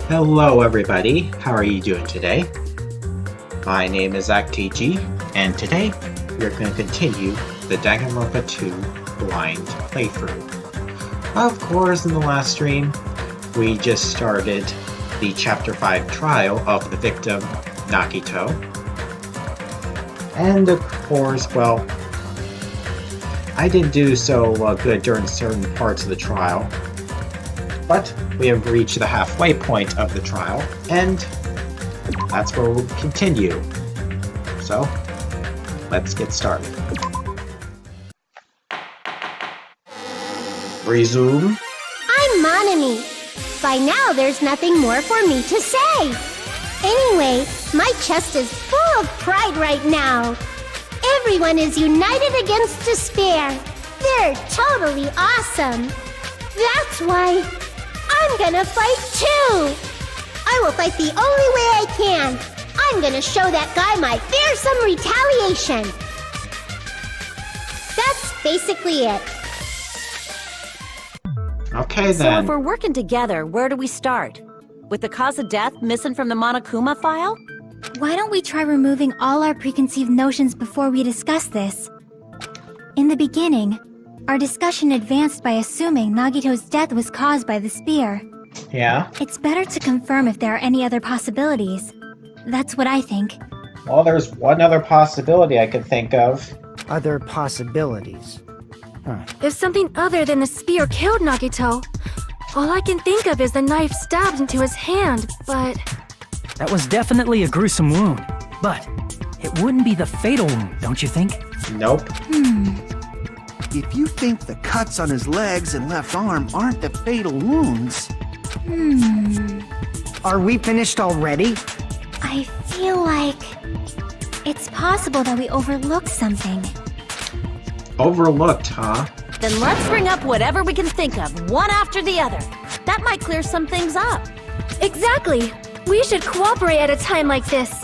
Hello everybody, how are you doing today? My name is ZachTG, and today we're going to continue the Danganronpa 2 blind playthrough. Of course, in the last stream, we just started the Chapter 5 trial of the victim, Nagito. And of course, well, I didn't do so good during certain parts of the trial, but we have reached the halfway point of the trial, and that's where we'll continue. So, let's get started. Resume. I'm Monami. By now, there's nothing more for me to say. Anyway, my chest is full of pride right now. Everyone is united against despair. They're totally awesome. That's why I'm gonna fight too. I will fight the only way I can. I'm gonna show that guy my fearsome retaliation. That's basically it. Okay So then. if we're working together, where do we start? With the cause of death missing from the Monokuma file? Why don't we try removing all our preconceived notions before we discuss this? In the beginning, our discussion advanced by assuming Nagito's death was caused by the spear. Yeah? It's better to confirm if there are any other possibilities. That's what I think. Well, there's one other possibility I could think of. Other possibilities. If something other than the spear killed Nagito, all I can think of is the knife stabbed into his hand, but... That was definitely a gruesome wound, but it wouldn't be the fatal wound, don't you think? Nope. If you think the cuts on his legs and left arm aren't the fatal wounds... Are we finished already? I feel like it's possible that we overlooked something. Overlooked, huh? Then let's bring up whatever we can think of, one after the other. That might clear some things up. Exactly! We should cooperate at a time like this.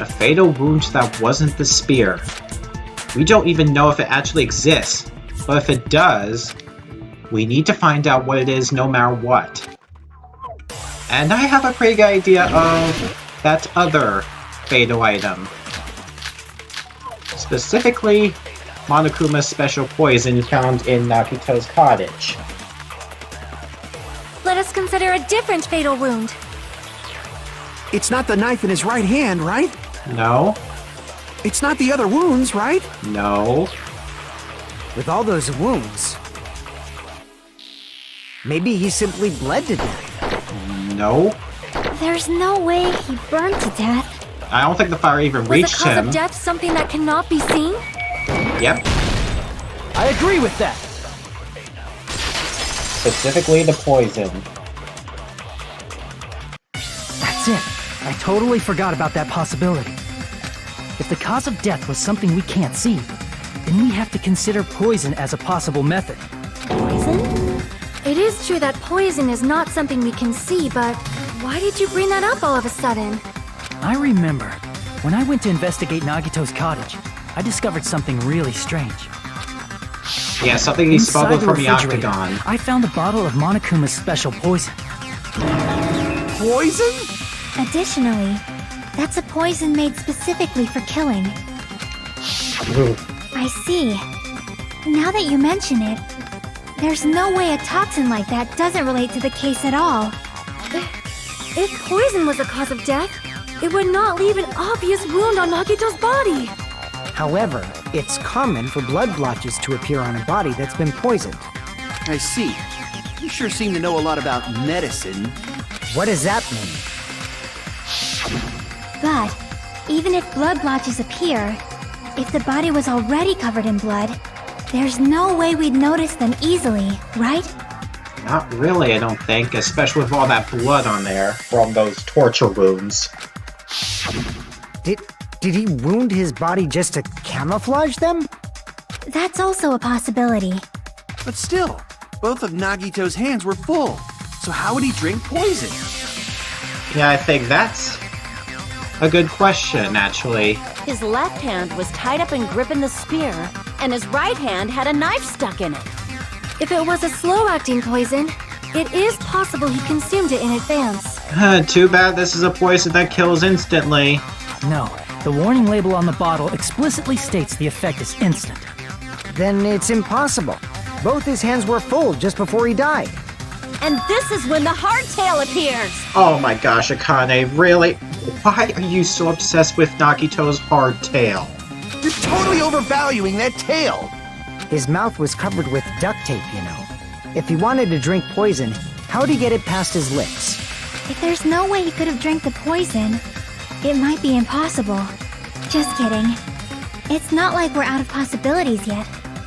A fatal wound that wasn't the spear. We don't even know if it actually exists, but if it does, we need to find out what it is no matter what. And I have a pretty good idea of that other fatal item. Specifically, Monokuma's special poison found in Nagito's cottage. Let us consider a different fatal wound. It's not the knife in his right hand, right? No, It's not the other wounds, right? no, With all those wounds, maybe he simply bled to death. no. There's no way he burned to death. I don't think the fire even Was reached the cause him. of death something that cannot be seen? Yep, I agree with that. specifically the poison. That's it. I totally forgot about that possibility. If the cause of death was something we can't see, then we have to consider poison as a possible method. Poison? It is true that poison is not something we can see, but why did you bring that up all of a sudden? I remember, when I went to investigate Nagito's cottage, I discovered something really strange. Yeah, something he Inside smuggled the from the refrigerator, Octagon. I found a bottle of Monokuma's special poison. Poison? Additionally, that's a poison made specifically for killing. Ooh. I see. Now that you mention it, there's no way a toxin like that doesn't relate to the case at all. If poison was the cause of death, it would not leave an obvious wound on Nagito's body. However, it's common for blood blotches to appear on a body that's been poisoned. I see. You sure seem to know a lot about medicine. What does that mean? But, even if blood blotches appear, if the body was already covered in blood, there's no way we'd notice them easily, right? Not really, I don't think, especially with all that blood on there from those torture wounds. Did he wound his body just to camouflage them? That's also a possibility. But still, both of Nagito's hands were full. So how would he drink poison? Yeah, I think that's a good question, actually. His left hand was tied up and gripping the spear, and his right hand had a knife stuck in it. If it was a slow-acting poison, It is possible he consumed it in advance. Too bad this is a poison that kills instantly. No, the warning label on the bottle explicitly states the effect is instant. Then it's impossible. Both his hands were full just before he died. And this is when the hardtail appears! Oh my gosh, Akane, really? Why are you so obsessed with Nagito's hardtail? You're totally overvaluing that tail. His mouth was covered with duct tape, you know. If he wanted to drink poison, how'd he get it past his lips? If there's no way he could have drank the poison, it might be impossible. Just kidding. It's not like we're out of possibilities yet.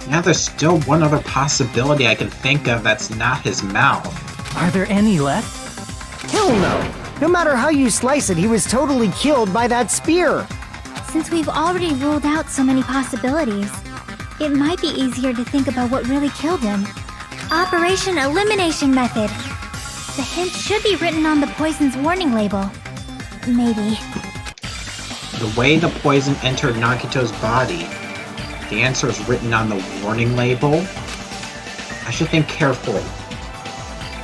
Now there's still one other possibility I can think of that's not his mouth. Are there any left? Hell no! No matter how you slice it, he was totally killed by that spear! Since we've already ruled out so many possibilities, it might be easier to think about what really killed him. Operation Elimination Method. The hint should be written on the poison's warning label. Maybe. The way the poison entered Nagito's body, the answer is written on the warning label. I should think carefully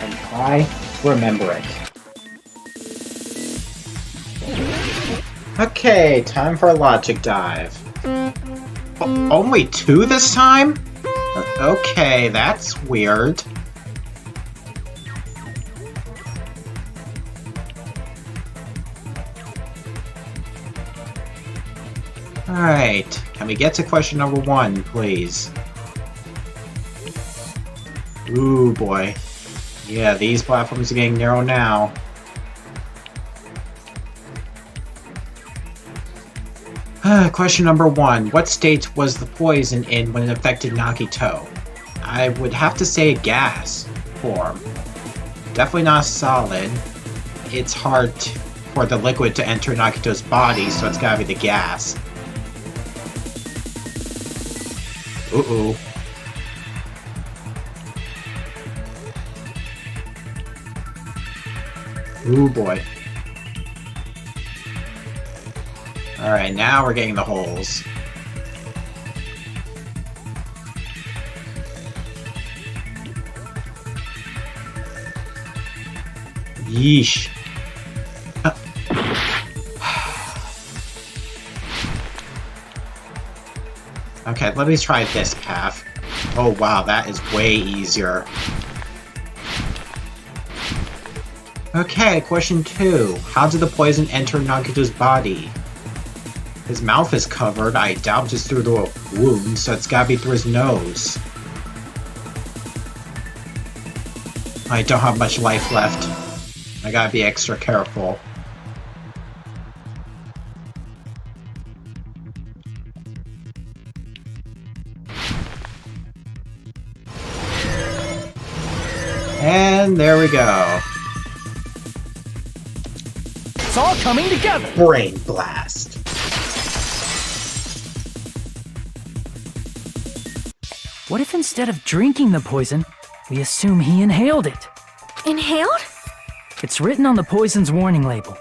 and try to remember it. Okay, time for a logic dive. Only 2 this time? Okay, that's weird. Alright, can we get to question number 1, please? Ooh, boy. Yeah, these platforms are getting narrow now. Question number 1. What state was the poison in when it affected Nagito? I would have to say gas form. Definitely not solid. It's hard for the liquid to enter Nagito's body, so it's gotta be the gas. Uh-oh. Ooh, boy. Alright, now we're getting the holes. Yeesh. Okay, let me try this path. Oh wow, that is way easier. Okay, question 2. How did the poison enter Nagito's body? His mouth is covered. I doubt it's through the wound, so it's gotta be through his nose. I don't have much life left. I gotta be extra careful. And there we go. It's all coming together! Brain blast. What if instead of drinking the poison, we assume he inhaled it? Inhaled? It's written on the poison's warning label.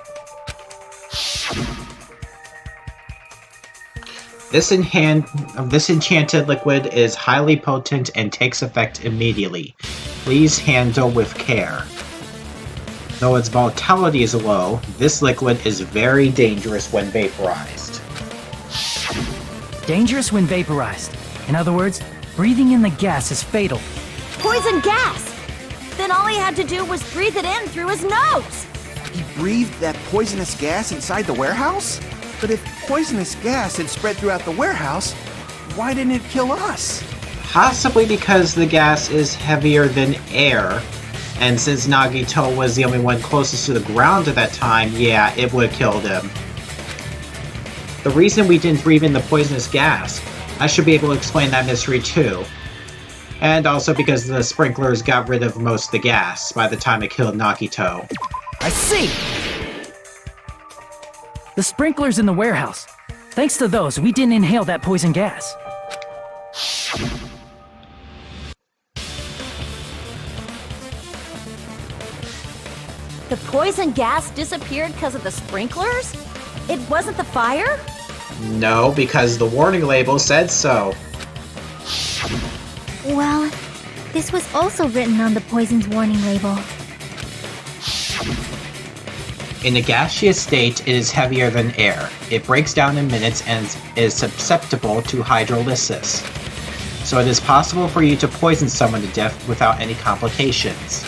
This enchanted liquid is highly potent and takes effect immediately. Please handle with care. Though its vitality is low, this liquid is very dangerous when vaporized. Dangerous when vaporized. In other words, breathing in the gas is fatal. Poison gas! Then all he had to do was breathe it in through his nose! He breathed that poisonous gas inside the warehouse? But if poisonous gas had spread throughout the warehouse, why didn't it kill us? Possibly because the gas is heavier than air, and since Nagito was the only one closest to the ground at that time, yeah, it would have killed him. The reason we didn't breathe in the poisonous gas, I should be able to explain that mystery too. And also because the sprinklers got rid of most of the gas by the time it killed Nagito. I see! The sprinklers in the warehouse. Thanks to those, we didn't inhale that poison gas. The poison gas disappeared because of the sprinklers? It wasn't the fire? No, because the warning label said so. Well, This was also written on the poison's warning label. In a gaseous state, it is heavier than air. It breaks down in minutes and is susceptible to hydrolysis. So it is possible for you to poison someone to death without any complications.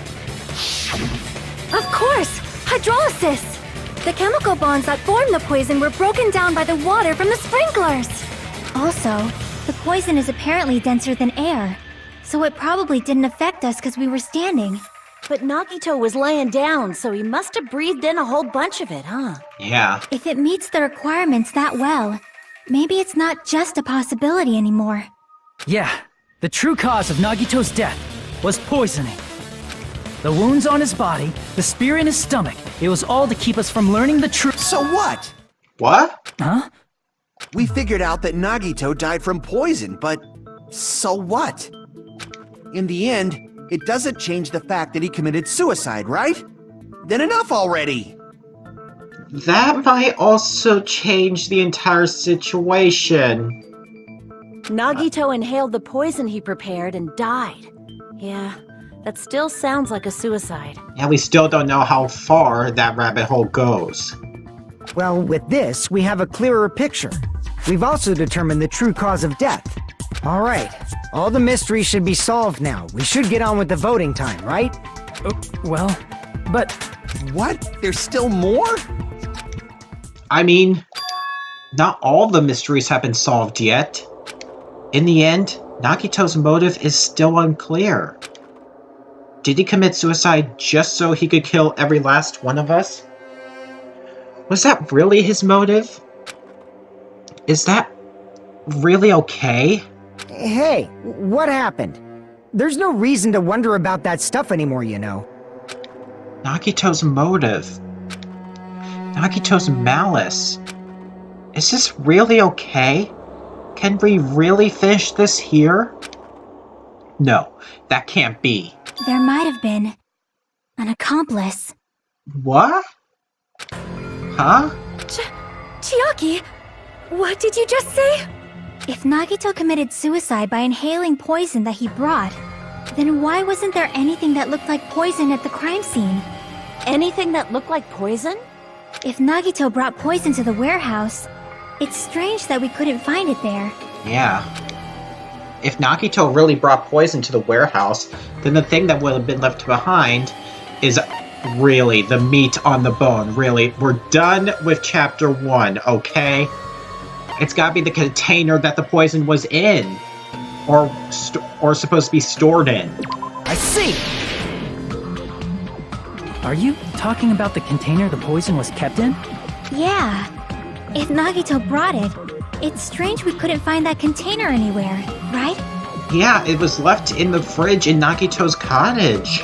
Of course! Hydrolysis! The chemical bonds that form the poison were broken down by the water from the sprinklers! Also, the poison is apparently denser than air, so it probably didn't affect us because we were standing. But Nagito was laying down, so he must have breathed in a whole bunch of it, huh? Yeah. If it meets the requirements that well, maybe it's not just a possibility anymore. Yeah, the true cause of Nagito's death was poisoning. The wounds on his body, the spear in his stomach, it was all to keep us from learning the truth. So what? What? Huh? We figured out that Nagito died from poison, but so what? In the end, it doesn't change the fact that he committed suicide, right? Then enough already! That might also change the entire situation. Nagito inhaled the poison he prepared and died. Yeah, that still sounds like a suicide. Yeah, we still don't know how far that rabbit hole goes. Well, with this, we have a clearer picture. We've also determined the true cause of death. All right, all the mysteries should be solved now. We should get on with the voting time, right? Well, but What? There's still more? I mean, not all the mysteries have been solved yet. In the end, Nagito's motive is still unclear. Did he commit suicide just so he could kill every last one of us? Was that really his motive? Is that really okay? Hey, what happened? There's no reason to wonder about that stuff anymore, you know. Nagito's motive. Nagito's malice. Is this really okay? Can we really finish this here? No, that can't be. There might have been an accomplice. What? Huh? Chiaki, what did you just say? If Nagito committed suicide by inhaling poison that he brought, then why wasn't there anything that looked like poison at the crime scene? Anything that looked like poison? If Nagito brought poison to the warehouse, it's strange that we couldn't find it there. Yeah. If Nagito really brought poison to the warehouse, then the thing that would have been left behind is really the meat on the bone. Really, we're done with chapter 1, okay? It's gotta be the container that the poison was in. Or supposed to be stored in. I see! Are you talking about the container the poison was kept in? Yeah. If Nagito brought it, it's strange we couldn't find that container anywhere, right? Yeah, it was left in the fridge in Nagito's cottage.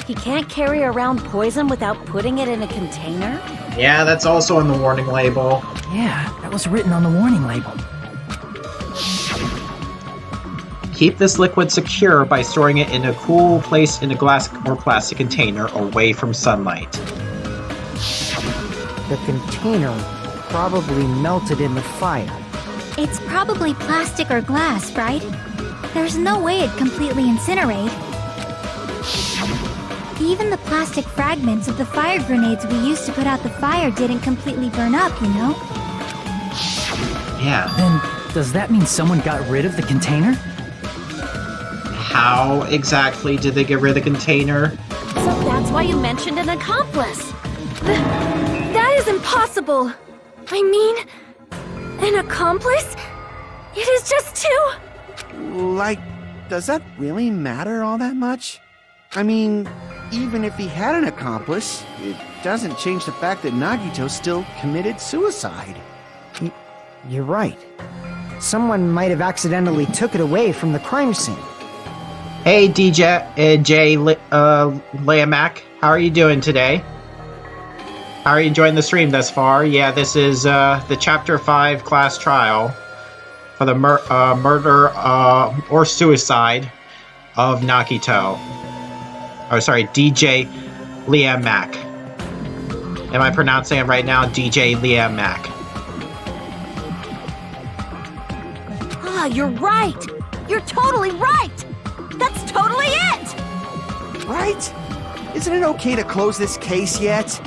He can't carry around poison without putting it in a container? Yeah, that's also on the warning label. Yeah, that was written on the warning label. Keep this liquid secure by storing it in a cool place in a glass or plastic container away from sunlight. The container probably melted in the fire. It's probably plastic or glass, right? There's no way it'd completely incinerate. Even the plastic fragments of the fire grenades we used to put out the fire didn't completely burn up, you know? Yeah. Then, does that mean someone got rid of the container? How exactly did they get rid of the container? So that's why you mentioned an accomplice. That is impossible. I mean, an accomplice? It is just two. Like, does that really matter all that much? I mean, even if he had an accomplice, it doesn't change the fact that Nagito still committed suicide. You're right. Someone might have accidentally took it away from the crime scene. Hey, Leia Mac, how are you doing today? How are you enjoying the stream thus far? Yeah, this is the Chapter 5 class trial for the murder or suicide of Nagito. Oh, sorry, DJ Leia Mac. Am I pronouncing it right now? DJ Leia Mac. Ah, you're right! You're totally right! That's totally right? Isn't it okay to close this case yet?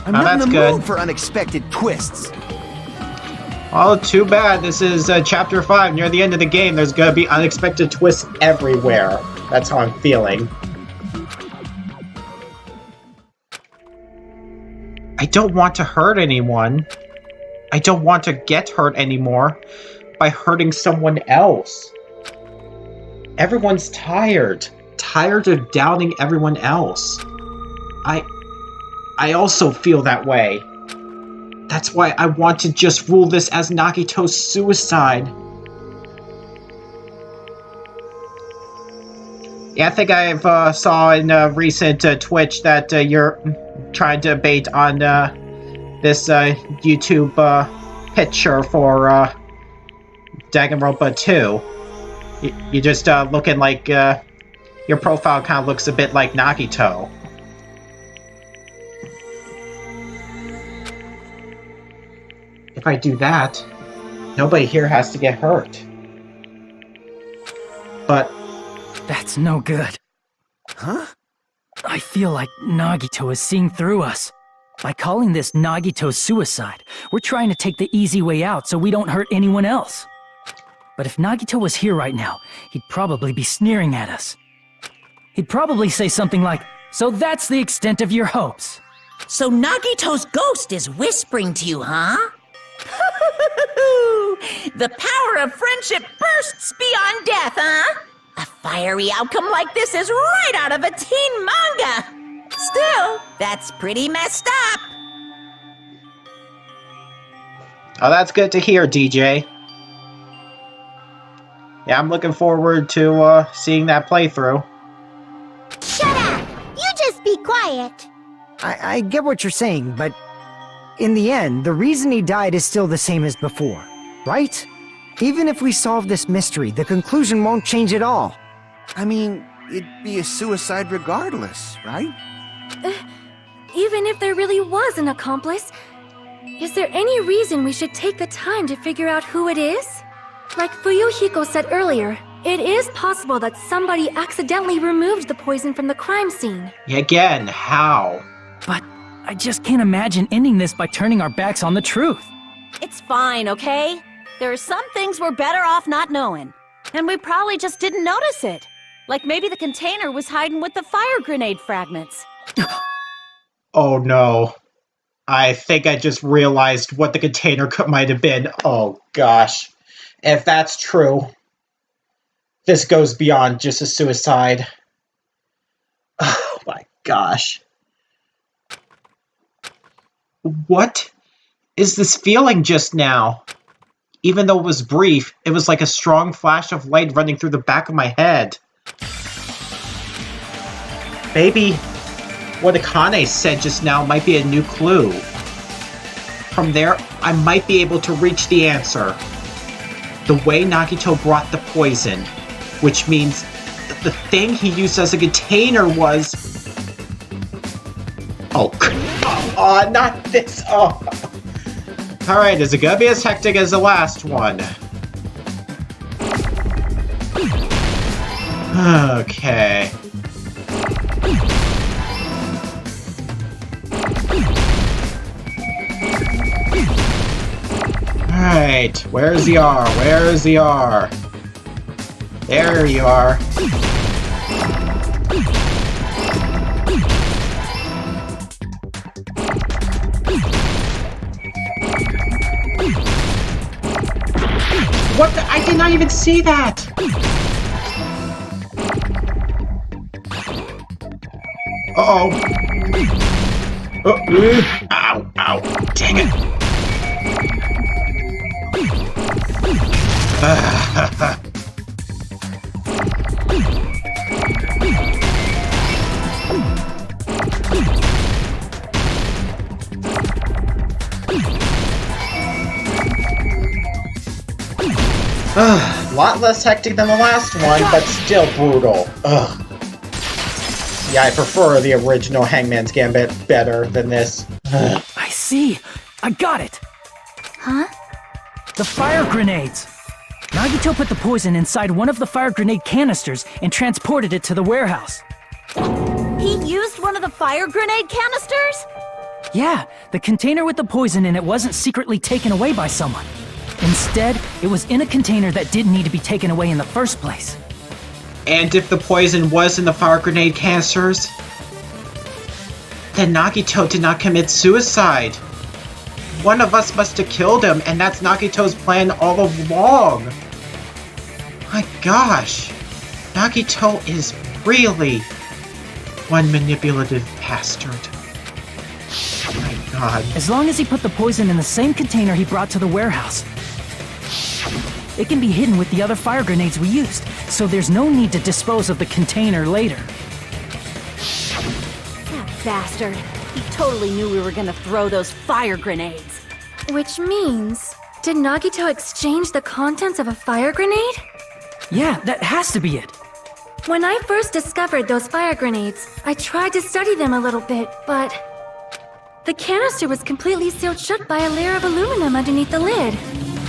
I'm Oh, not in that's the good. mood for unexpected twists. Oh, too bad. This is Chapter 5. Near the end of the game, there's gonna be unexpected twists everywhere. That's how I'm feeling. I don't want to hurt anyone. I don't want to get hurt anymore by hurting someone else. Everyone's tired. Tired of doubting everyone else. I also feel that way. That's why I want to just rule this as Nagito's suicide. Yeah, I think I've saw in recent Twitch that you're trying to debate on this YouTube picture for Danganronpa 2. You're just looking like your profile kind of looks a bit like Nagito. If I do that, nobody here has to get hurt. But That's no good. Huh? I feel like Nagito is seeing through us. By calling this Nagito's suicide, we're trying to take the easy way out so we don't hurt anyone else. But if Nagito was here right now, he'd probably be sneering at us. He'd probably say something like, "So that's the extent of your hopes." So Nagito's ghost is whispering to you, huh? The power of friendship bursts beyond death, huh? A fiery outcome like this is right out of a teen manga. Still, that's pretty messed up. oh, that's good to hear, DJ. Yeah, I'm looking forward to seeing that playthrough. Shut up! You just be quiet. I get what you're saying, but in the end, the reason he died is still the same as before, right? Even if we solve this mystery, the conclusion won't change at all. I mean, it'd be a suicide regardless, right? Even if there really was an accomplice, is there any reason we should take the time to figure out who it is? Like Fuyuhiko said earlier, it is possible that somebody accidentally removed the poison from the crime scene. Again, how? But I just can't imagine ending this by turning our backs on the truth. It's fine, okay? There are some things we're better off not knowing. And we probably just didn't notice it. Like maybe the container was hiding with the fire grenade fragments. Oh no. I think I just realized what the container might have been. Oh gosh. If that's true, this goes beyond just a suicide. Oh my gosh. What is this feeling just now? Even though it was brief, it was like a strong flash of light running through the back of my head. Maybe what Akane said just now might be a new clue. From there, I might be able to reach the answer. The way Nagito brought the poison, which means that the thing he used as a container was... Oh, not this. Oh. Alright, is it gonna be as hectic as the last one? Okay. Alright, where's the R? Where's the R? There you are. What the? I did not even see that! Uh-oh. Ow, ow. Dang it. A lot less hectic than the last one, but still brutal. Ugh. Yeah, I prefer the original Hangman's Gambit better than this. Ugh. I see. I got it. Huh? The fire grenades. Nagito put the poison inside one of the fire grenade canisters and transported it to the warehouse. He used one of the fire grenade canisters? Yeah, the container with the poison in it wasn't secretly taken away by someone. Instead, it was in a container that didn't need to be taken away in the first place. And if the poison was in the fire grenade canisters, then Nagito did not commit suicide. One of us must have killed him, and that's Nagito's plan all along. My gosh, Nagito is really one manipulative bastard. Oh my god. As long as he put the poison in the same container he brought to the warehouse, it can be hidden with the other fire grenades we used, so there's no need to dispose of the container later. That bastard. He totally knew we were gonna throw those fire grenades. Which means, did Nagito exchange the contents of a fire grenade? Yeah, that has to be it. When I first discovered those fire grenades, I tried to study them a little bit, but the canister was completely sealed shut by a layer of aluminum underneath the lid.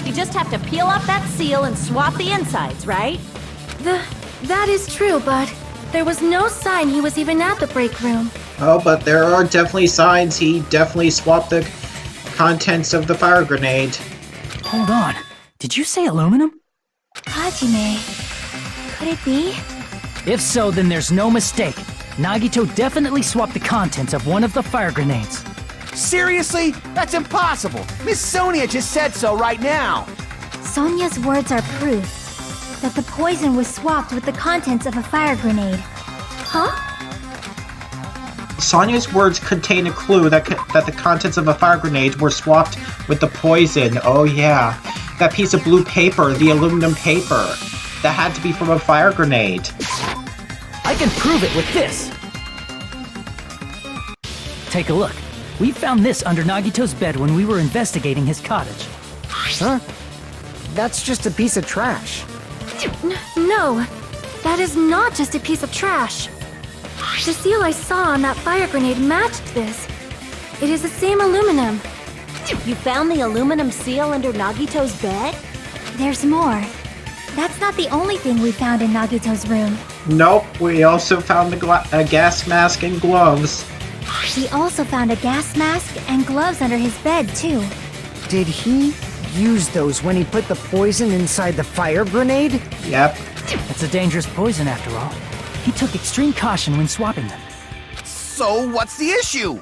You just have to peel off that seal and swap the insides, right? That is true, but there was no sign he was even at the break room. Oh, but there are definitely signs he definitely swapped the contents of the fire grenade. Hold on. Did you say aluminum? Hajime. Could it be? If so, then there's no mistake. Nagito definitely swapped the contents of one of the fire grenades. Seriously? That's impossible! Miss Sonia just said so right now! Sonia's words are proof that the poison was swapped with the contents of a fire grenade. Huh? Sonia's words contain a clue that the contents of a fire grenade were swapped with the poison. Oh yeah. That piece of blue paper, the aluminum paper. That had to be from a fire grenade. I can prove it with this. Take a look. We found this under Nagito's bed when we were investigating his cottage. Huh? That's just a piece of trash. No, that is not just a piece of trash. The seal I saw on that fire grenade matched this. It is the same aluminum. You found the aluminum seal under Nagito's bed? There's more. That's not the only thing we found in Nagito's room. Nope, we also found a gas mask and gloves. We also found a gas mask and gloves under his bed, too. Did he use those when he put the poison inside the fire grenade? Yep. It's a dangerous poison after all. He took extreme caution when swapping them. So what's the issue?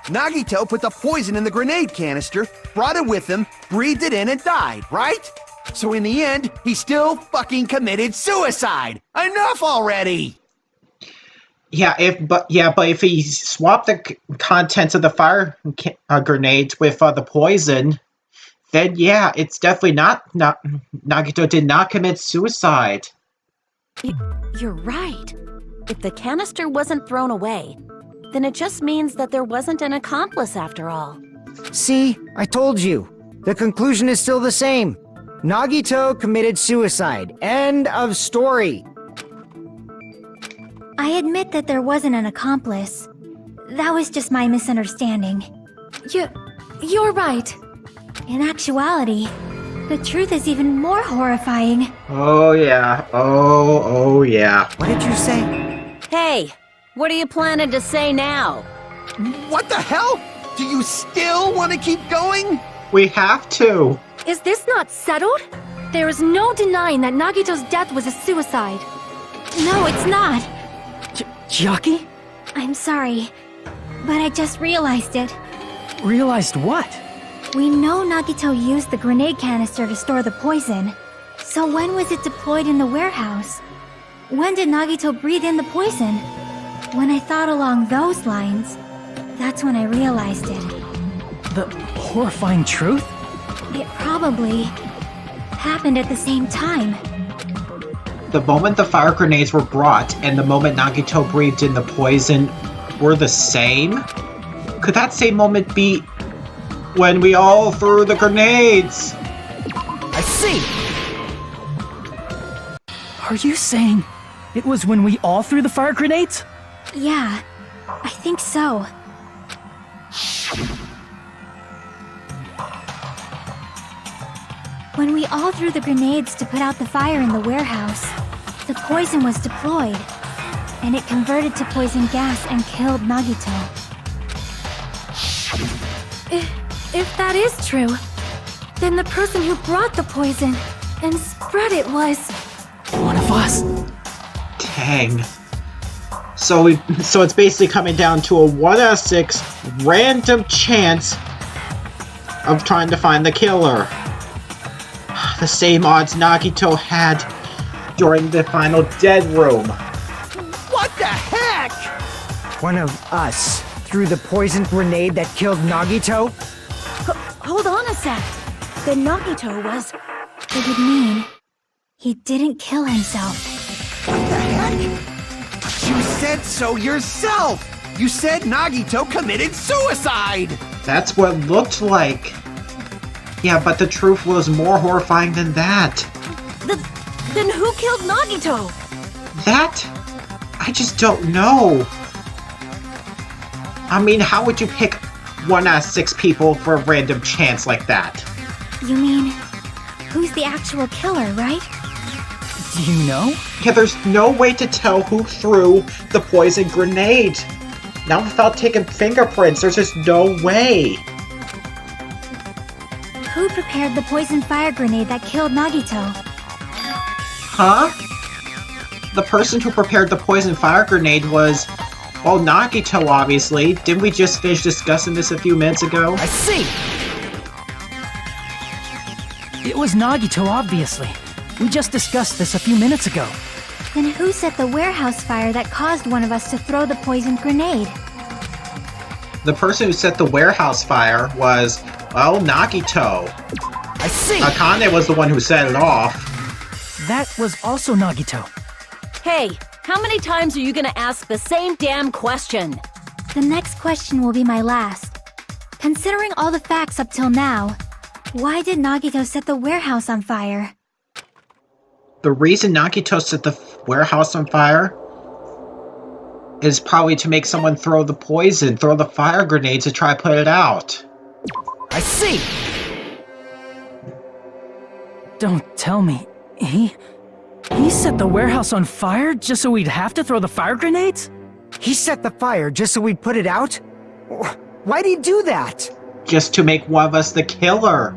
Nagito put the poison in the grenade canister, brought it with him, breathed it in and died, right? So in the end, he still fucking committed suicide! Enough already! But if he swapped the contents of the fire grenades with the poison, then yeah, it's definitely not Nagito did not commit suicide. You're right. If the canister wasn't thrown away, then it just means that there wasn't an accomplice after all. See, I told you. The conclusion is still the same. Nagito committed suicide. End of story. I admit that there wasn't an accomplice. That was just my misunderstanding. You're right. In actuality, the truth is even more horrifying. Oh yeah. Oh yeah. What did you say? Hey, what are you planning to say now? What the hell? Do you still want to keep going? We have to. Is this not settled? There is no denying that Nagito's death was a suicide. No, it's not. Chiaki? I'm sorry, but I just realized it. Realized what? We know Nagito used the grenade canister to store the poison. So when was it deployed in the warehouse? When did Nagito breathe in the poison? When I thought along those lines, that's when I realized it. The horrifying truth? It probably happened at the same time. The moment the fire grenades were brought and the moment Nagito breathed in the poison were the same? Could that same moment be when we all threw the grenades? I see! Are you saying it was when we all threw the fire grenades? Yeah, I think so. When we all threw the grenades to put out the fire in the warehouse, the poison was deployed. and it converted to poison gas and killed Nagito. If that is true, then the person who brought the poison and spread it was... One of us. Dang. So it's basically coming down to a 1 out of 6 random chance of trying to find the killer. The same odds Nagito had during the final dead room. What the heck? One of us threw the poison grenade that killed Nagito? Hold on a sec. Then Nagito was... It would mean he didn't kill himself. What the heck? You said so yourself! You said Nagito committed suicide! That's what it looked like. Yeah, but the truth was more horrifying than that. Then who killed Nagito? That? I just don't know. I mean, how would you pick 1 out of 6 people for a random chance like that? You mean, who's the actual killer, right? Do you know? Yeah, there's no way to tell who threw the poison grenade. Not without taking fingerprints, there's just no way. Who prepared the poison fire grenade that killed Nagito? Huh? The person who prepared the poison fire grenade was... well, Nagito, obviously. Didn't we just finish discussing this a few minutes ago? I see! It was Nagito, obviously. We just discussed this a few minutes ago. Then who set the warehouse fire that caused one of us to throw the poison grenade? The person who set the warehouse fire was, well, Nagito. I see! Akane was the one who set it off. That was also Nagito. Hey, how many times are you gonna ask the same damn question? The next question will be my last. Considering all the facts up till now, why did Nagito set the warehouse on fire? The reason Nagito set the warehouse on fire is probably to make someone throw the poison, throw the fire grenade to try to put it out. I see! Don't tell me. He set the warehouse on fire just so we'd have to throw the fire grenades? He set the fire just so we'd put it out? Why'd he do that? Just to make one of us the killer.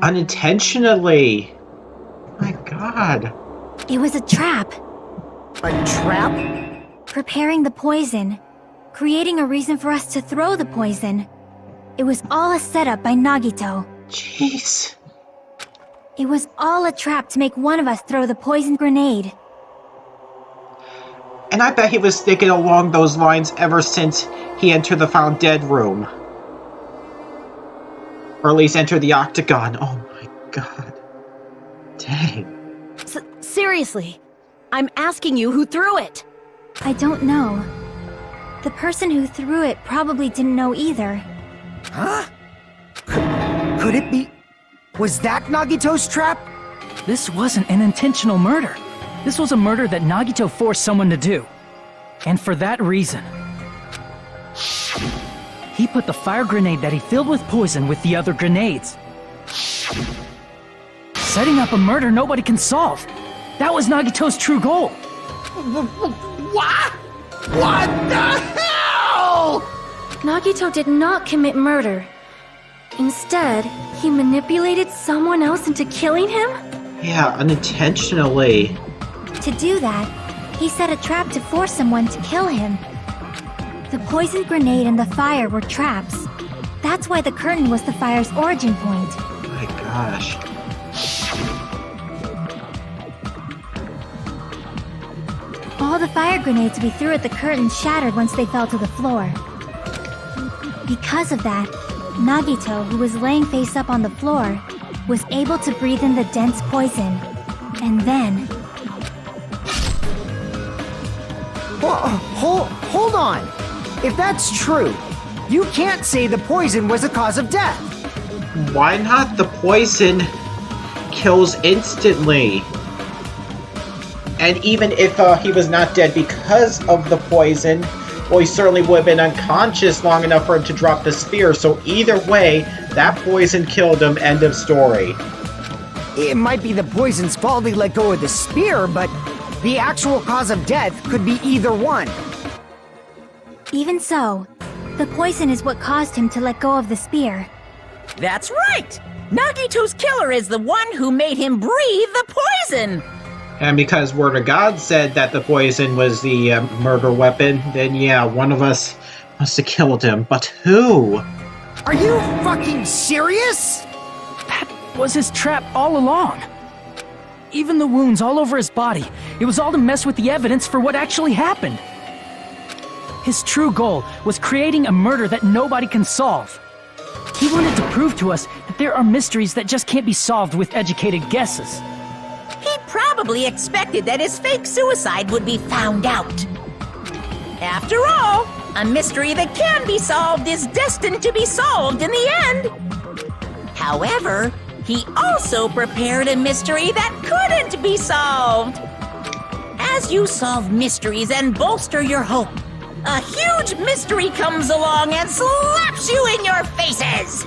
Unintentionally. My god. It was a trap. A trap? Preparing the poison. Creating a reason for us to throw the poison. It was all a setup by Nagito. Jeez. It was all a trap to make one of us throw the poison grenade. And I bet he was thinking along those lines ever since he entered the found dead room. Or at least entered the octagon. Oh my god. Dang. Seriously, I'm asking you who threw it. I don't know. The person who threw it probably didn't know either. Huh? Could it be... was that Nagito's trap? This wasn't an intentional murder. This was a murder that Nagito forced someone to do. And for that reason, he put the fire grenade that he filled with poison with the other grenades. Setting up a murder nobody can solve. That was Nagito's true goal. What? What the hell? Nagito did not commit murder. Instead, he manipulated someone else into killing him? Yeah, unintentionally. To do that, he set a trap to force someone to kill him. The poison grenade and the fire were traps. That's why the curtain was the fire's origin point. My gosh. All the fire grenades we threw at the curtain shattered once they fell to the floor. Because of that, Nagito, who was laying face up on the floor, was able to breathe in the dense poison. And then... Hold on! If that's true, you can't say the poison was the cause of death! Why not? The poison kills instantly. And even if he was not dead because of the poison, well, he certainly would have been unconscious long enough for him to drop the spear. So either way, that poison killed him. End of story. It might be the poison's fault he let go of the spear, but The actual cause of death could be either one. Even so, the poison is what caused him to let go of the spear. That's right! Nagito's killer is the one who made him breathe the poison! And because Word of God said that the poison was the murder weapon, then yeah, one of us must have killed him. But who? Are you fucking serious? That was his trap all along. Even the wounds all over his body, it was all to mess with the evidence for what actually happened. His true goal was creating a murder that nobody can solve. He wanted to prove to us that there are mysteries that just can't be solved with educated guesses. He probably expected that his fake suicide would be found out. After all, a mystery that can be solved is destined to be solved in the end. However, he also prepared a mystery that couldn't be solved. As you solve mysteries and bolster your hope, a huge mystery comes along and slaps you in your faces.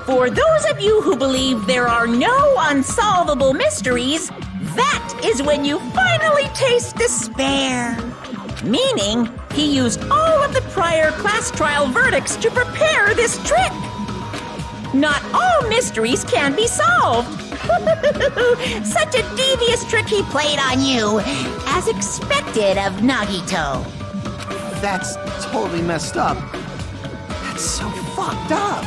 For those of you who believe there are no unsolvable mysteries, that is when you finally taste despair. Meaning, he used all of the prior class trial verdicts to prepare this trick. Not all mysteries can be solved. Such a devious trick he played on you, as expected of Nagito. That's totally messed up. That's so fucked up.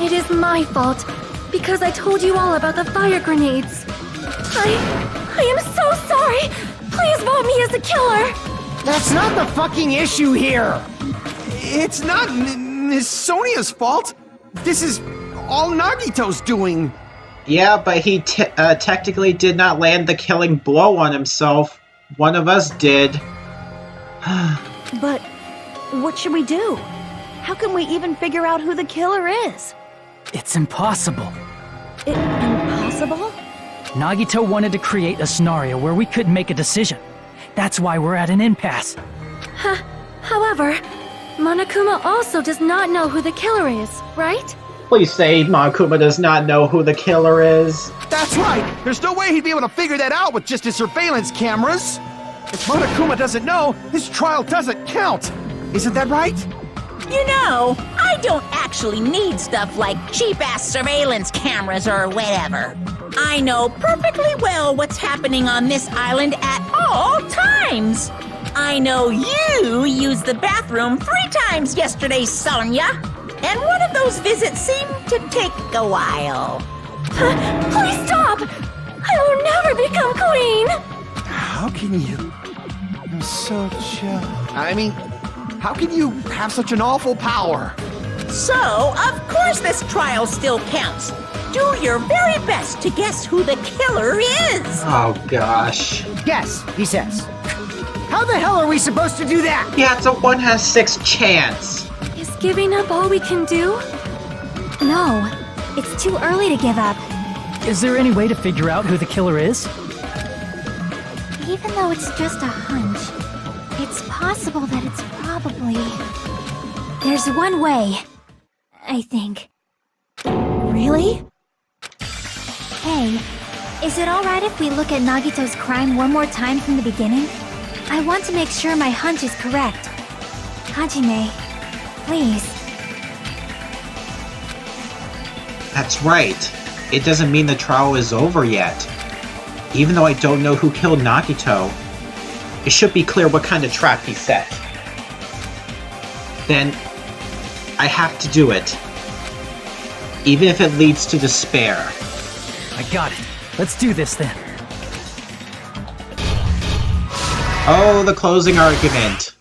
It is my fault, because I told you all about the fire grenades. I am so sorry. Please vote me as the killer. That's not the fucking issue here. It's not Miss Sonia's fault. This is all Nagito's doing. Yeah, but he technically did not land the killing blow on himself. One of us did. But what should we do? How can we even figure out who the killer is? It's impossible. Impossible? Nagito wanted to create a scenario where we couldn't make a decision. That's why we're at an impasse. However, Monokuma also does not know who the killer is, right? Please say Monokuma does not know who the killer is. That's right. There's no way he'd be able to figure that out with just his surveillance cameras. If Monokuma doesn't know, his trial doesn't count. Isn't that right? You know, I don't actually need stuff like cheap-ass surveillance cameras or whatever. I know perfectly well what's happening on this island at all times. I know you used the bathroom 3 times yesterday, Sonia. And one of those visits seemed to take a while. Please stop! I will never become queen! How can you? I'm how can you have such an awful power? So, of course this trial still counts. Do your very best to guess who the killer is. Oh gosh. Guess, he says. How the hell are we supposed to do that? Yeah, it's a 1 in 6 chance. Is giving up all we can do? No, it's too early to give up. Is there any way to figure out who the killer is? Even though it's just a hunch, it's possible that it's probably... There's one way, I think. Really? Hey, is it alright if we look at Nagito's crime one more time from the beginning? I want to make sure my hunch is correct. Hajime, please. That's right. It doesn't mean the trial is over yet. Even though I don't know who killed Nagito, it should be clear what kind of trap he set. Then, I have to do it. Even if it leads to despair. I got it. Let's do this then. Oh, the closing argument.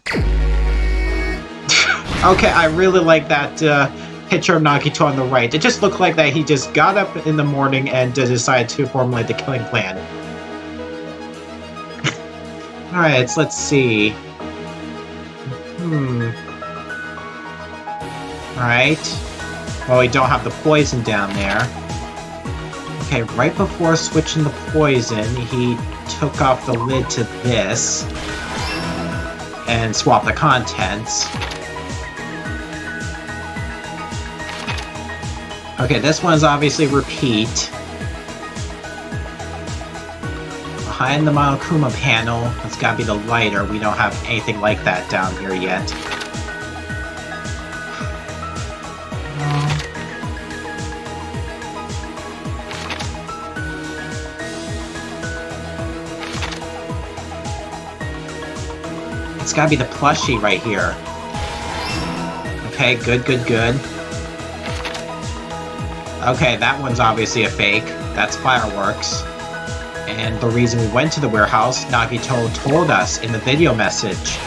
Okay, I really like that picture of Nagito on the right. It just looked like that he just got up in the morning and decided to formulate the killing plan. Alright, let's see. Alright. Well, we don't have the poison down there. Okay, right before switching the poison, he took off the lid to this and swapped the contents. Okay, this one's obviously repeat. behind the Monokuma panel. It's gotta be the lighter. We don't have anything like that down here yet. It's gotta be the plushie right here. Okay, good, good, good. Okay, that one's obviously a fake. That's fireworks. And the reason we went to the warehouse, Nagito told us in the video message.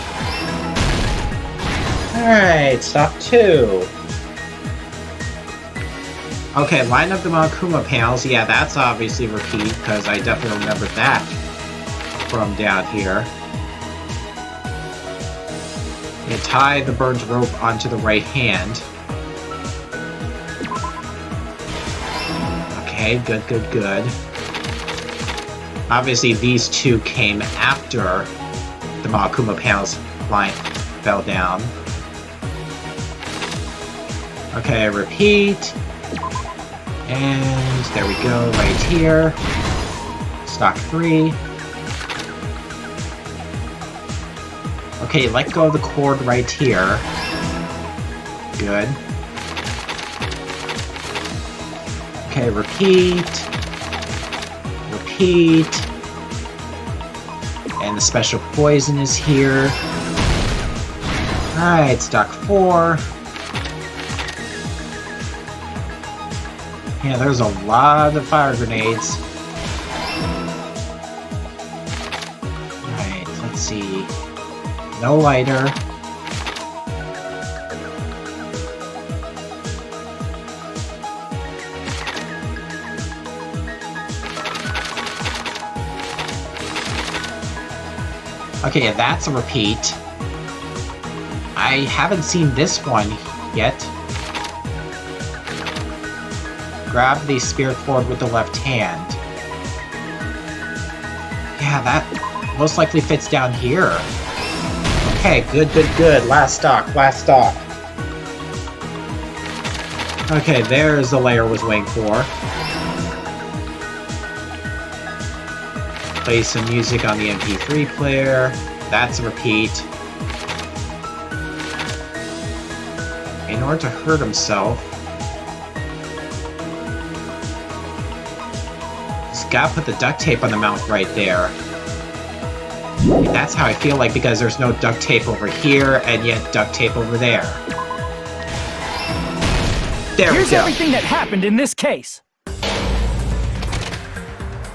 Alright, stop 2. Okay, line up the Monokuma panels. Yeah, that's obviously repeat, because I definitely remember that from down here. You tie the burned rope onto the right hand. Okay, good, good, good. Obviously, these two came after the Monokuma panels line fell down. Okay, repeat. And there we go, right here. Stock 3. Okay, let go of the cord right here. Good. Okay, repeat. Repeat. And the special poison is here. Alright, stock 4. Yeah, there's a lot of fire grenades. Alright, let's see. No lighter. Okay, that's a repeat. I haven't seen this one yet. Grab the spirit cord with the left hand. Yeah, that most likely fits down here. Okay, good, good, good. Last stock, last stock. Okay, there's the layer I was waiting for. Play some music on the MP3 player. That's a repeat. In order to hurt himself, he's gotta put the duct tape on the mouth right there. That's how I feel like, because there's no duct tape over here, and yet duct tape over there. There we go. Here's everything that happened in this case.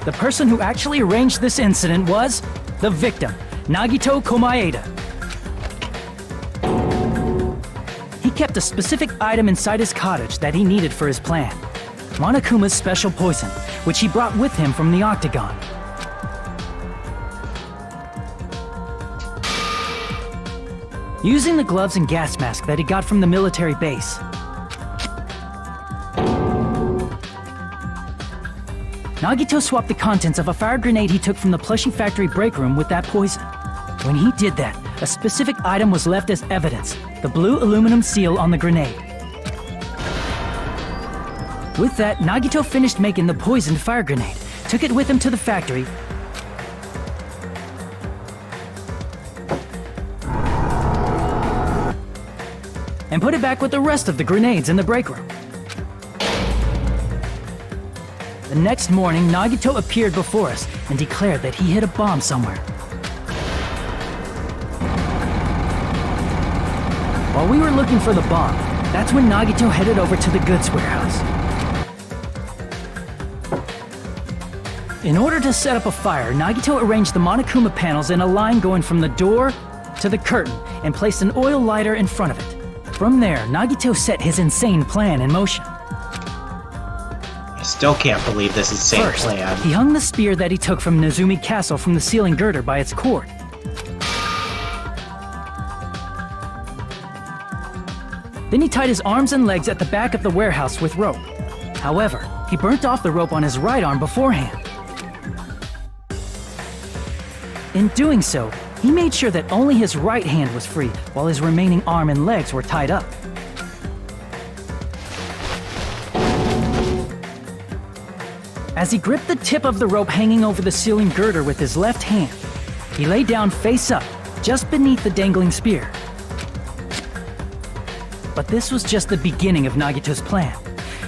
The person who actually arranged this incident was the victim, Nagito Komaeda. He kept a specific item inside his cottage that he needed for his plan. Monokuma's special poison, which he brought with him from the Octagon. Using the gloves and gas mask that he got from the military base, Nagito swapped the contents of a fire grenade he took from the plushie factory break room with that poison. When he did that, a specific item was left as evidence, the blue aluminum seal on the grenade. With that, Nagito finished making the poisoned fire grenade, took it with him to the factory, and put it back with the rest of the grenades in the break room. The next morning, Nagito appeared before us and declared that he hid a bomb somewhere. While we were looking for the bomb, that's when Nagito headed over to the goods warehouse. In order to set up a fire, Nagito arranged the Monokuma panels in a line going from the door to the curtain and placed an oil lighter in front of it. From there, Nagito set his insane plan in motion. I still can't believe this insane First, plan. he hung the spear that he took from Nezumi Castle from the ceiling girder by its cord. Then he tied his arms and legs at the back of the warehouse with rope. However, he burnt off the rope on his right arm beforehand. In doing so, he made sure that only his right hand was free, while his remaining arm and legs were tied up. As he gripped the tip of the rope hanging over the ceiling girder with his left hand, he lay down face up, just beneath the dangling spear. But this was just the beginning of Nagito's plan.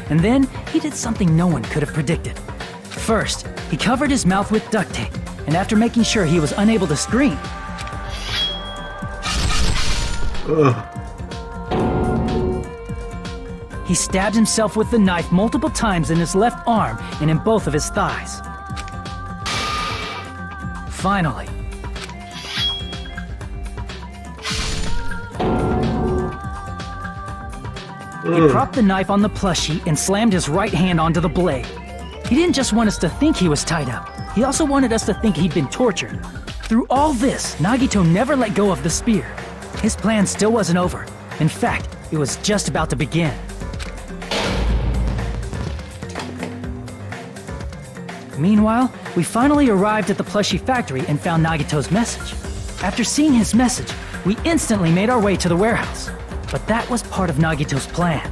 And then, he did something no one could have predicted. First, he covered his mouth with duct tape, and after making sure he was unable to scream, he stabbed himself with the knife multiple times in his left arm and in both of his thighs. Finally, he propped the knife on the plushie and slammed his right hand onto the blade. He didn't just want us to think he was tied up, he also wanted us to think he'd been tortured. Through all this, Nagito never let go of the spear. His plan still wasn't over. In fact, it was just about to begin. Meanwhile, we finally arrived at the plushie factory and found Nagito's message. After seeing his message, we instantly made our way to the warehouse. But that was part of Nagito's plan.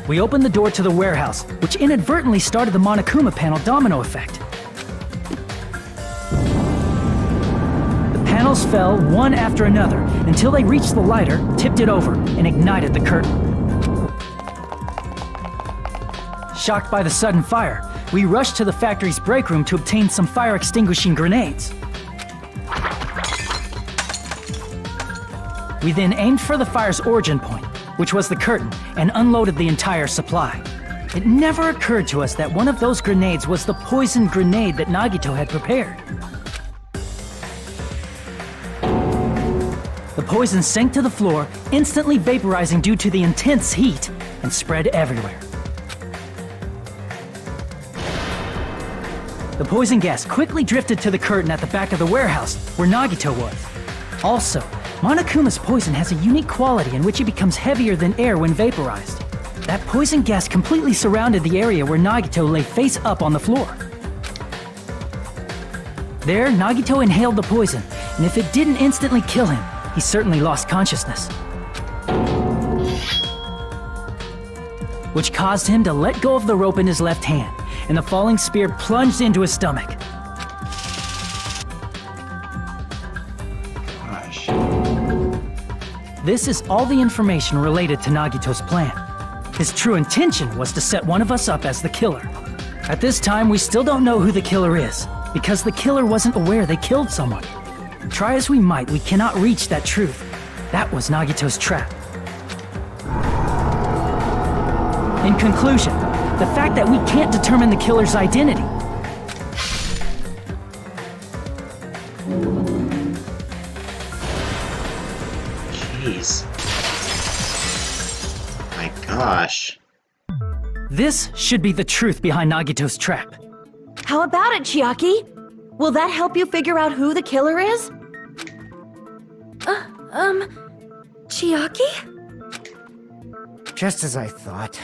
We opened the door to the warehouse, which inadvertently started the Monokuma panel domino effect. The panels fell one after another until they reached the lighter, tipped it over, and ignited the curtain. Shocked by the sudden fire, we rushed to the factory's break room to obtain some fire-extinguishing grenades. We then aimed for the fire's origin point, which was the curtain, and unloaded the entire supply. It never occurred to us that one of those grenades was the poison grenade that Nagito had prepared. The poison sank to the floor, instantly vaporizing due to the intense heat, and spread everywhere. The poison gas quickly drifted to the curtain at the back of the warehouse, where Nagito was. Also, Monokuma's poison has a unique quality in which it becomes heavier than air when vaporized. That poison gas completely surrounded the area where Nagito lay face up on the floor. There, Nagito inhaled the poison, and if it didn't instantly kill him, he certainly lost consciousness. Which caused him to let go of the rope in his left hand, and the falling spear plunged into his stomach. Gosh. This is all the information related to Nagito's plan. His true intention was to set one of us up as the killer. At this time, we still don't know who the killer is, because the killer wasn't aware they killed someone. Try as we might, we cannot reach that truth. That was Nagito's trap. In conclusion, the fact that we can't determine the killer's identity. Jeez. My gosh. This should be the truth behind Nagito's trap. How about it, Chiaki? Will that help you figure out who the killer is? Chiaki? Just as I thought.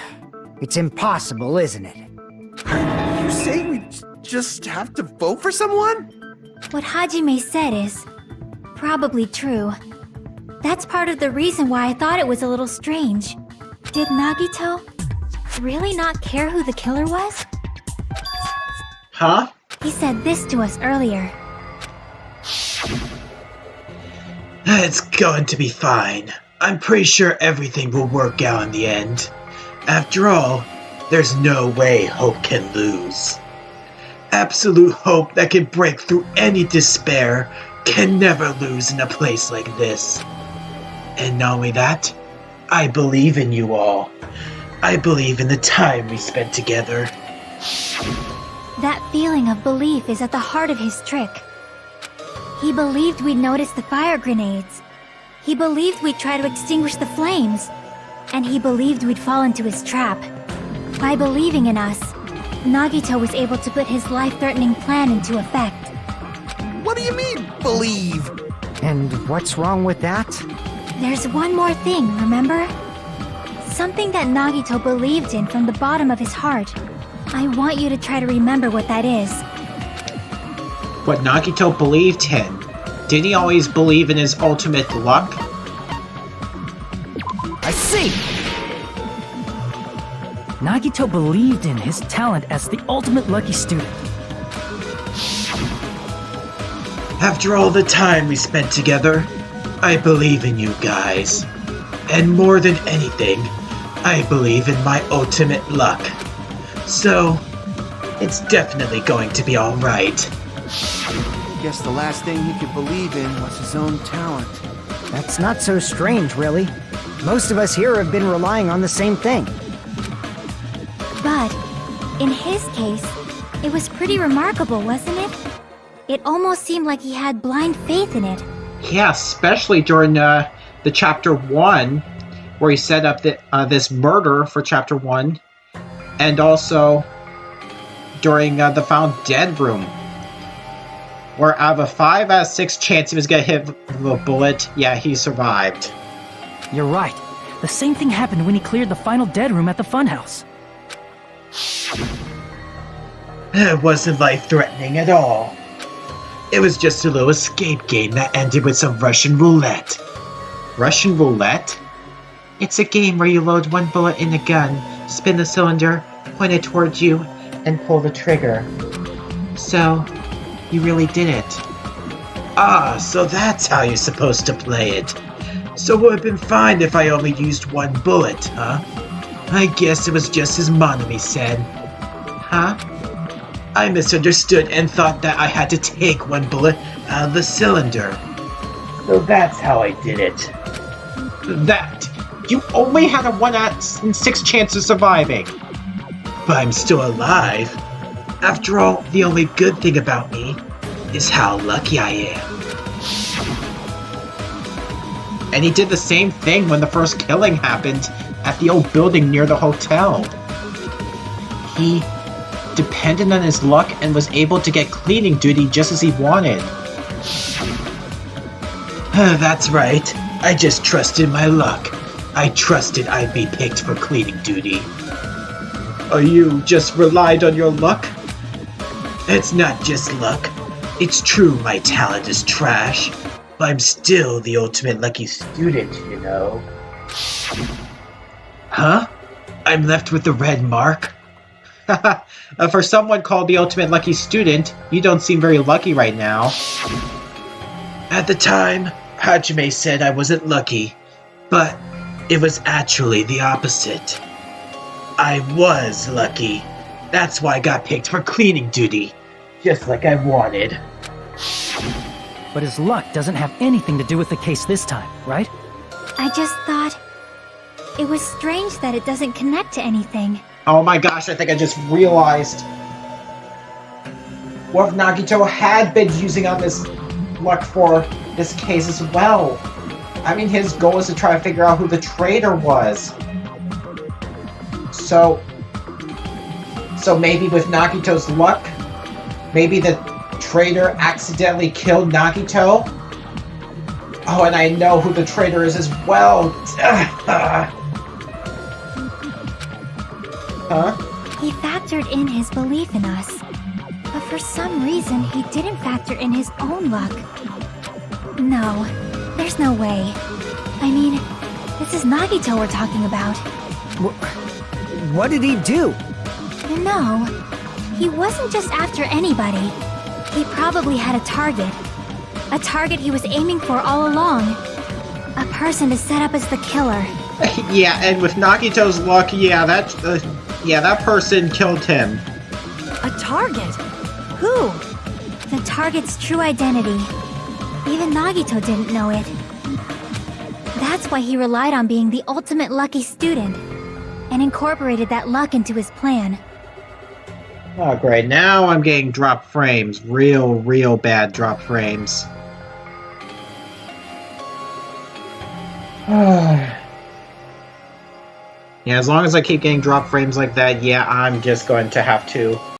It's impossible, isn't it? You say we just have to vote for someone? What Hajime said is probably true. That's part of the reason why I thought it was a little strange. Did Nagito really not care who the killer was? Huh? He said this to us earlier. It's going to be fine. I'm pretty sure everything will work out in the end. After all, there's no way hope can lose. Absolute hope that can break through any despair can never lose in a place like this. And not only that, I believe in you all. I believe in the time we spent together. That feeling of belief is at the heart of his trick. He believed we'd notice the fire grenades. He believed we'd try to extinguish the flames. And he believed we'd fall into his trap. By believing in us, Nagito was able to put his life-threatening plan into effect. What do you mean, believe? And what's wrong with that? There's one more thing, remember? Something that Nagito believed in from the bottom of his heart. I want you to try to remember what that is. What Nagito believed in. Did he always believe in his ultimate luck? I see! Nagito believed in his talent as the ultimate lucky student. After all the time we spent together, I believe in you guys. And more than anything, I believe in my ultimate luck. So, it's definitely going to be alright. Guess the last thing he could believe in was his own talent. That's not so strange, really. Most of us here have been relying on the same thing. But, in his case, it was pretty remarkable, wasn't it? It almost seemed like he had blind faith in it. Yeah, especially during the chapter 1, where he set up this murder for chapter 1, and also during the found dead room, where out of a 5 out of 6 chance he was gonna hit with a bullet, yeah, he survived. You're right. The same thing happened when he cleared the final dead room at the funhouse. It wasn't life-threatening at all. It was just a little escape game that ended with some Russian roulette. Russian roulette? It's a game where you load one bullet in a gun, spin the cylinder, point it towards you, and pull the trigger. So, you really did it. Ah, so that's how you're supposed to play it. So it would have been fine if I only used one bullet, huh? I guess it was just as Monami said. Huh? I misunderstood and thought that I had to take one bullet out of the cylinder. So that's how I did it. That. You only had a 1 out in 6 chance of surviving. But I'm still alive. After all, the only good thing about me is how lucky I am. And he did the same thing when the first killing happened at the old building near the hotel. He depended on his luck and was able to get cleaning duty just as he wanted. That's right. I just trusted my luck. I trusted I'd be picked for cleaning duty. Oh, you just relied on your luck? It's not just luck. It's true my talent is trash, but I'm still the ultimate lucky student, you know. Huh? I'm left with the red mark? For someone called the ultimate lucky student, you don't seem very lucky right now. At the time, Hajime said I wasn't lucky, but it was actually the opposite. I was lucky. That's why I got picked for cleaning duty, just like I wanted. But his luck doesn't have anything to do with the case this time, right? I just thought... it was strange that it doesn't connect to anything. Oh my gosh, I think I just realized. What if Nagito had been using on this luck for this case as well? I mean, his goal is to try to figure out who the traitor was. So maybe with Nagito's luck, maybe the traitor accidentally killed Nagito? Oh, and I know who the traitor is as well. Huh? He factored in his belief in us. But for some reason, he didn't factor in his own luck. No, there's no way. I mean, this is Nagito we're talking about. What did he do? No, he wasn't just after anybody. He probably had a target. A target he was aiming for all along. A person to set up as the killer. Yeah, and with Nagito's luck, yeah, that person killed him. A target? Who? The target's true identity. Even Nagito didn't know it. That's why he relied on being the ultimate lucky student, and incorporated that luck into his plan. Oh, great. Now I'm getting drop frames. Real bad drop frames. Yeah, as long as I keep getting drop frames like that, yeah, I'm just going to have to